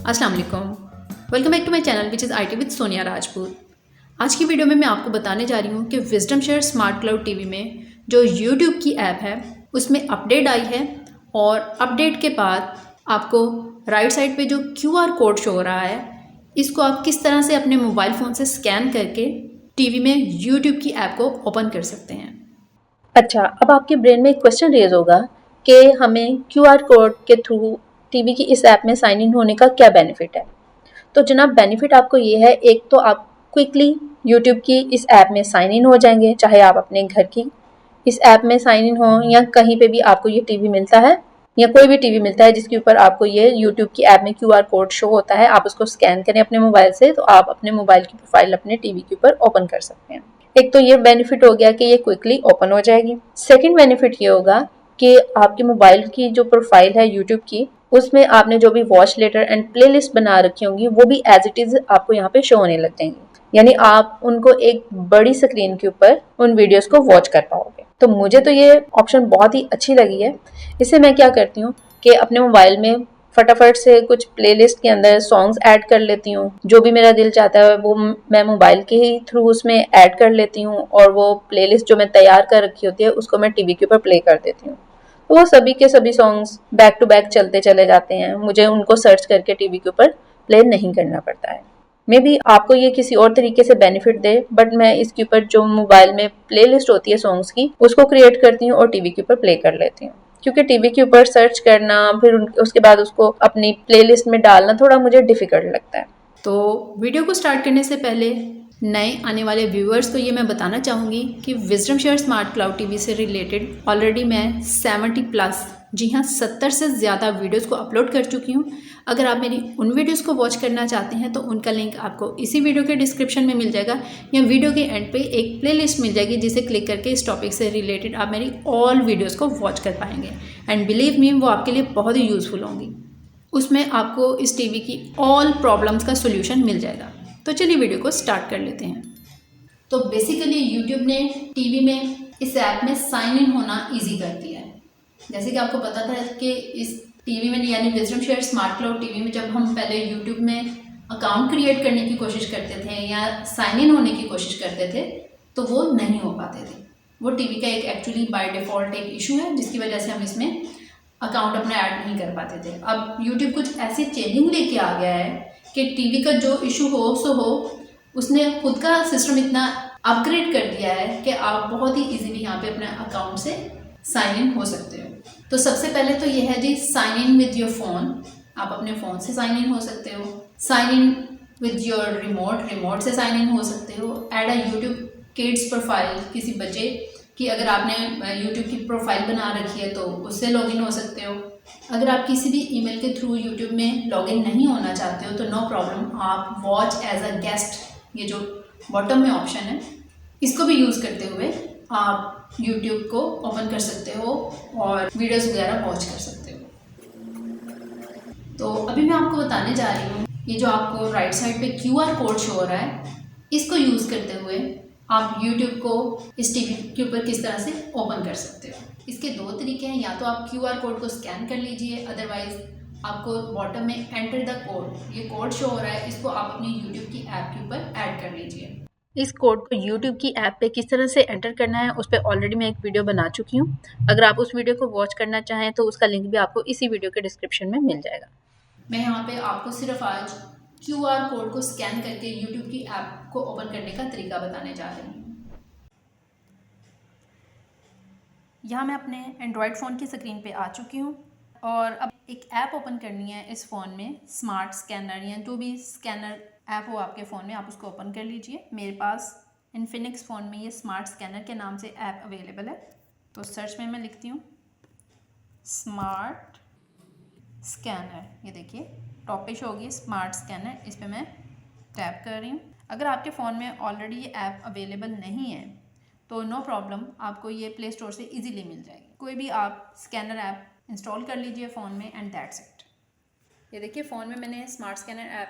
अस्सलाम वालेकुम। Welcome back to my channel which is IT with Sonia Rajput. आज की वीडियो में मैं आपको बताने जा रही हूँ कि wisdom share smart cloud TV में जो यूट्यूब की ऐप है उसमें अपडेट आई है और अपडेट के बाद आपको राइट साइड पे जो क्यूआर कोड शो हो रहा है इसको आप किस तरह से अपने मोबाइल फ़ोन से स्कैन करके टीवी में यूट्यूब की ऐप को ओपन कर सकते हैं। अच्छा, अब आपके ब्रेन में एक क्वेश्चन रेज होगा कि हमें क्यूआर कोड के थ्रू टीवी की इस ऐप में साइन इन होने का क्या बेनिफिट है। तो जनाब, बेनिफिट आपको ये है, एक तो आप क्विकली यूट्यूब की इस ऐप में साइन इन हो जाएंगे, चाहे आप अपने घर की इस ऐप में साइन इन हो या कहीं पे भी आपको ये टीवी मिलता है या कोई भी टीवी मिलता है जिसके ऊपर आपको ये यूट्यूब की ऐप में क्यूआर कोड शो होता है, आप उसको स्कैन करें अपने मोबाइल से तो आप अपने मोबाइल की प्रोफाइल अपने टीवी के ऊपर ओपन कर सकते हैं। एक तो ये बेनिफिट हो गया कि ये क्विकली ओपन हो जाएगी। सेकंड बेनिफिट ये होगा कि आपके मोबाइल की जो प्रोफाइल है यूट्यूब की, उसमें आपने जो भी वॉच लेटर एंड प्लेलिस्ट बना रखी होंगी वो भी एज इट इज आपको यहाँ पे शो होने लग जाएंगी, यानी आप उनको एक बड़ी स्क्रीन के ऊपर उन वीडियोस को वॉच कर पाओगे। तो मुझे तो ये ऑप्शन बहुत ही अच्छी लगी है। इससे मैं क्या करती हूँ कि अपने मोबाइल में फटाफट से कुछ प्लेलिस्ट के अंदर सॉन्ग्स ऐड कर लेती हूँ, जो भी मेरा दिल चाहता है वो मैं मोबाइल के ही थ्रू उसमें ऐड कर लेती हूँ और वो प्लेलिस्ट जो मैं तैयार कर रखी होती है उसको मैं टीवी के ऊपर प्ले कर देती हूँ। तो वो सभी के सभी सॉन्ग्स बैक टू बैक चलते चले जाते हैं, मुझे उनको सर्च करके टीवी के ऊपर प्ले नहीं करना पड़ता है। मे बी आपको ये किसी और तरीके से बेनिफिट दे, बट मैं इसके ऊपर जो मोबाइल में प्लेलिस्ट होती है सॉन्ग्स की उसको क्रिएट करती हूँ और टीवी के ऊपर प्ले कर लेती हूँ, क्योंकि टीवी के ऊपर सर्च करना फिर उसके बाद उसको अपनी प्लेलिस्ट में डालना थोड़ा मुझे डिफिकल्ट लगता है। तो वीडियो को स्टार्ट करने से पहले नए आने वाले व्यूअर्स को ये मैं बताना चाहूँगी कि wisdom share smart cloud TV से रिलेटेड ऑलरेडी मैं 70+, जी हाँ 70 से ज़्यादा वीडियोस को अपलोड कर चुकी हूँ। अगर आप मेरी उन वीडियोस को वॉच करना चाहते हैं तो उनका लिंक आपको इसी वीडियो के डिस्क्रिप्शन में मिल जाएगा या वीडियो के एंड पे एक प्लेलिस्ट मिल जाएगी जिसे क्लिक करके इस टॉपिक से रिलेटेड आप मेरी ऑल वीडियोज़ को वॉच कर पाएंगे। एंड बिलीव मी, वो आपके लिए बहुत ही यूज़फुल होंगी। उसमें आपको इस टीवी की ऑल प्रॉब्लम्स का सोल्यूशन मिल जाएगा। तो चलिए वीडियो को स्टार्ट कर लेते हैं। तो बेसिकली यूट्यूब ने टीवी में इस ऐप में साइन इन होना इजी कर दिया है। जैसे कि आपको पता था कि इस टीवी में यानी wisdom share smart cloud TV में जब हम पहले यूट्यूब में अकाउंट क्रिएट करने की कोशिश करते थे या साइन इन होने की कोशिश करते थे तो वो नहीं हो पाते थे। वो टीवी का एक एक्चुअली बाय डिफ़ॉल्ट एक इशू है जिसकी वजह से हम इसमें अकाउंट अपना ऐड नहीं कर पाते थे। अब यूट्यूब कुछ ऐसी चेंजिंग लेके आ गया है कि टीवी का जो इशू हो सो हो, उसने खुद का सिस्टम इतना अपग्रेड कर दिया है कि आप बहुत ही इजीली यहाँ पे अपने अकाउंट से साइन इन हो सकते हो। तो सबसे पहले तो ये है जी sign in with your phone. आप अपने फ़ोन से साइन इन हो सकते हो। Sign in with your remote से साइन इन हो सकते हो। Add a YouTube kids profile, किसी बच्चे कि अगर आपने यूट्यूब की प्रोफाइल बना रखी है तो उससे लॉगिन हो सकते हो। अगर आप किसी भी ईमेल के थ्रू यूट्यूब में लॉगिन नहीं होना चाहते हो तो नो प्रॉब्लम, आप वॉच एज अ गेस्ट, ये जो बॉटम में ऑप्शन है इसको भी यूज़ करते हुए आप यूट्यूब को ओपन कर सकते हो और वीडियोस वगैरह वॉच कर सकते हो। तो अभी मैं आपको बताने जा रही हूँ, ये जो आपको राइट साइड पे क्यूआर कोड शो हो रहा है इसको यूज़ करते हुए आप YouTube को इस टीवी के ऊपर किस तरह से ओपन कर सकते हो। इसके दो तरीके हैं, या तो आप क्यूआर कोड को स्कैन कर लीजिए, अदरवाइज आपको बॉटम में एंटर द कोड, ये कोड शो हो रहा है, इसको आप अपनी YouTube की ऐप के ऊपर ऐड कर लीजिए। इस कोड को यूट्यूब की ऐप पे किस तरह से एंटर करना है उस पर ऑलरेडी मैं एक वीडियो बना चुकी हूँ। अगर आप उस वीडियो को वॉच करना चाहें तो उसका लिंक भी आपको इसी वीडियो के डिस्क्रिप्शन में मिल जाएगा। मैं यहाँ पे आपको सिर्फ आज क्यूआर कोड को स्कैन करके यूट्यूब की ऐप को ओपन करने का तरीका बताने जा रही हूँ। यहाँ मैं अपने एंड्रॉयड फ़ोन की स्क्रीन पे आ चुकी हूँ और अब एक ऐप ओपन करनी है इस फ़ोन में, स्मार्ट स्कैनर या जो भी स्कैनर ऐप हो आपके फ़ोन में, आप उसको ओपन कर लीजिए। मेरे पास इन्फिनिक्स फ़ोन में ये स्मार्ट स्कैनर के नाम से ऐप अवेलेबल है। तो सर्च में मैं लिखती हूँ स्मार्ट स्कैनर, ये देखिए टॉप पे शो होगी स्मार्ट स्कैनर, इस पर मैं टैप कर रही हूँ। अगर आपके फ़ोन में ऑलरेडी ये ऐप अवेलेबल नहीं है तो नो प्रॉब्लम, आपको ये प्ले स्टोर से इजीली मिल जाएगी। कोई भी आप स्कैनर ऐप इंस्टॉल कर लीजिए फ़ोन में एंड दैट्स इट। ये देखिए फ़ोन में मैंने स्मार्ट स्कैनर ऐप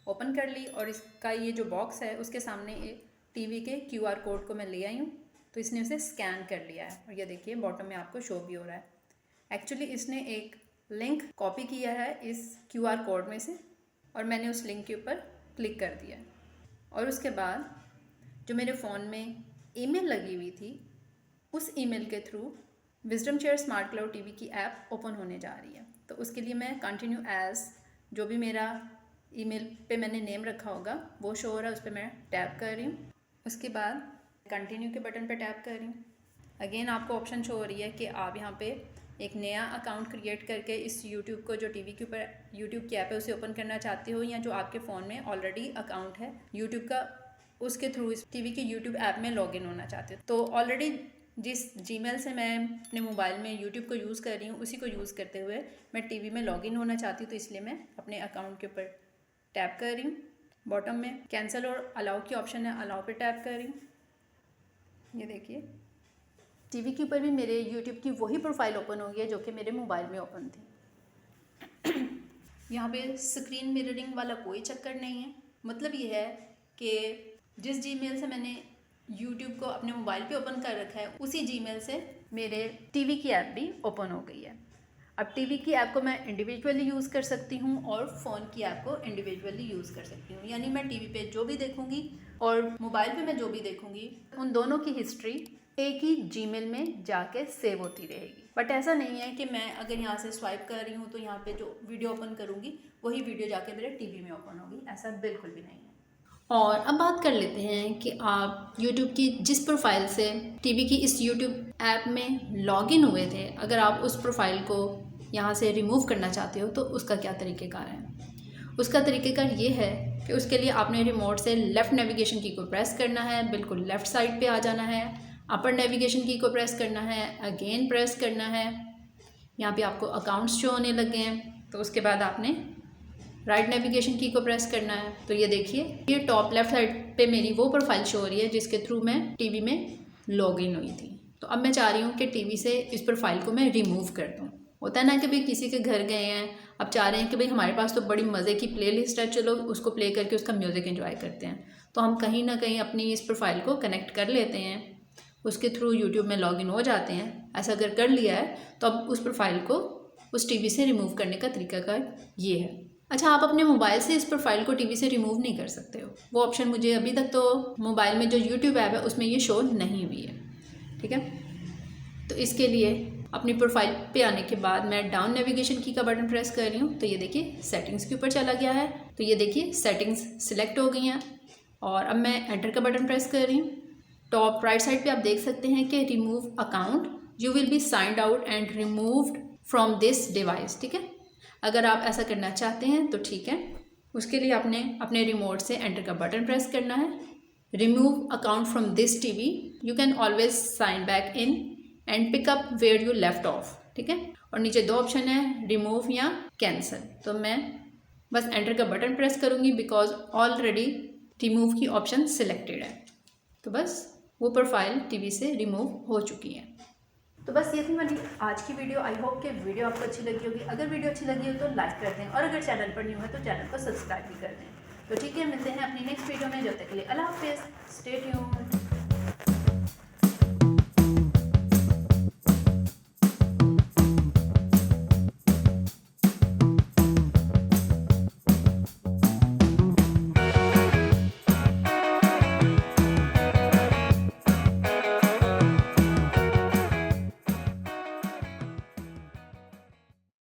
ओपन कर ली और इसका ये जो बॉक्स है उसके सामने एक टीवी के क्यूआर कोड को मैं ले आई हूँ, तो इसने उसे स्कैन कर लिया है और ये देखिए बॉटम में आपको शो भी हो रहा है। एक्चुअली इसने एक लिंक कॉपी किया है इस क्यूआर कोड में से, और मैंने उस लिंक के ऊपर क्लिक कर दिया और उसके बाद जो मेरे फ़ोन में ईमेल लगी हुई थी उस ईमेल के through wisdom share smart cloud TV की ऐप ओपन होने जा रही है। तो उसके लिए मैं कंटिन्यू एज जो भी मेरा ईमेल पे मैंने नेम रखा होगा वो शो हो रहा है, उस पर मैं टैप कर रही हूँ। उसके बाद कंटिन्यू के बटन पर टैप कर रही हूँ। अगेन आपको ऑप्शन शो हो रही है कि आप यहाँ पे एक नया अकाउंट क्रिएट करके इस यूट्यूब को जो टीवी के ऊपर यूट्यूब की ऐप है उसे ओपन करना चाहते हो, या जो आपके फ़ोन में ऑलरेडी अकाउंट है यूट्यूब का उसके थ्रू इस टीवी के यूट्यूब ऐप में लॉगिन होना चाहते हो। तो ऑलरेडी जिस जीमेल से मैं अपने मोबाइल में यूट्यूब को यूज़ कर रही हूँ उसी को यूज़ करते हुए मैं टीवी में लॉगिन होना चाहती हूँ, तो इसलिए मैं अपने अकाउंट के ऊपर टैप कर रही हूँ। बॉटम में कैंसिल और अलाउ की ऑप्शन है, अलाउ पे टैप कर रही हूँ। ये देखिए टीवी के ऊपर भी मेरे यूट्यूब की वही प्रोफाइल ओपन हो गई है जो कि मेरे मोबाइल में ओपन थी। यहाँ पे स्क्रीन मिररिंग वाला कोई चक्कर नहीं है। मतलब ये है कि जिस जीमेल से मैंने यूट्यूब को अपने मोबाइल पे ओपन कर रखा है उसी जीमेल से मेरे टीवी की ऐप भी ओपन हो गई है। अब टीवी की ऐप को मैं इंडिविजुअली यूज़ कर सकती हूँ और फ़ोन की ऐप को इंडिविजुअली यूज़ कर सकती हूँ। यानी मैं टीवी पे जो भी देखूँगी और मोबाइल पे मैं जो भी देखूँगी उन दोनों की हिस्ट्री एक ही जीमेल में जाके सेव होती रहेगी। बट ऐसा नहीं है कि मैं अगर यहाँ से स्वाइप कर रही हूँ तो यहाँ पे जो वीडियो ओपन करूँगी वही वीडियो जाके मेरे टीवी में ओपन होगी, ऐसा बिल्कुल भी नहीं है। और अब बात कर लेते हैं कि आप YouTube की जिस प्रोफाइल से टीवी की इस YouTube ऐप में लॉगिन हुए थे, अगर आप उस प्रोफाइल को यहाँ से रिमूव करना चाहते हो तो उसका क्या तरीक़ेकार है। उसका तरीक़ेकार ये है कि उसके लिए आपने रिमोट से लेफ़्ट नेविगेशन की को प्रेस करना है, बिल्कुल लेफ़्ट साइड पे आ जाना है, अपर नेविगेशन की को प्रेस करना है, अगेन प्रेस करना है। यहाँ पे आपको अकाउंट्स शो होने लगे हैं, तो उसके बाद आपने राइट नेविगेशन की को प्रेस करना है। तो ये देखिए ये टॉप लेफ्ट साइड पे मेरी वो प्रोफाइल शो हो रही है जिसके थ्रू मैं टीवी में लॉगिन हुई थी। तो अब मैं चाह रही हूँ कि टीवी से इस प्रोफाइल को मैं रिमूव कर दूँ। होता है ना कि भाई किसी के घर गए हैं, अब चाह रहे हैं कि भाई हमारे पास तो बड़ी मज़े की प्लेलिस्ट है, चलो उसको प्ले करके उसका म्यूज़िक एंजॉय करते हैं। तो हम कहीं ना कहीं अपनी इस प्रोफाइल को कनेक्ट कर लेते हैं, उसके थ्रू यूट्यूब में लॉगिन हो जाते हैं। ऐसा अगर कर लिया है तो अब उस प्रोफाइल को उस टीवी से रिमूव करने का तरीकाकार ये है। अच्छा, आप अपने मोबाइल से इस प्रोफाइल को टीवी से रिमूव नहीं कर सकते हो। वो ऑप्शन मुझे अभी तक तो मोबाइल में जो यूट्यूब ऐप है उसमें ये शो नहीं हुई है, ठीक है। तो इसके लिए अपनी प्रोफाइल पे आने के बाद मैं डाउन नेविगेशन की का बटन प्रेस कर रही हूँ। तो ये देखिए सेटिंग्स के ऊपर चला गया है। तो ये देखिए सेटिंग्स सिलेक्ट हो गई हैं और अब मैं एंटर का बटन प्रेस कर रही हूँ। टॉप राइट साइड पे आप देख सकते हैं कि remove account, you will be signed out and removed from this device, ठीक है। अगर आप ऐसा करना चाहते हैं तो ठीक है, उसके लिए आपने अपने रिमोट से एंटर का बटन प्रेस करना है। Remove account from this TV, you can always sign back in and pick up where you left off, ठीक है। और नीचे दो ऑप्शन है, रिमूव या कैंसिल। तो मैं बस एंटर का बटन प्रेस करूँगी बिकॉज ऑलरेडी रिमूव की ऑप्शन सिलेक्टेड है। तो बस वो प्रोफाइल टीवी से रिमूव हो चुकी है। तो बस ये थी मेरी आज की वीडियो। आई होप कि वीडियो आपको अच्छी लगी होगी। अगर वीडियो अच्छी लगी हो तो लाइक कर दें और अगर चैनल पर न्यू है तो चैनल को सब्सक्राइब भी कर दें। तो ठीक है, मिलते हैं अपनी नेक्स्ट वीडियो में। जब तक के लिए अल्लाह हाफिज़, स्टे ट्यून्ड।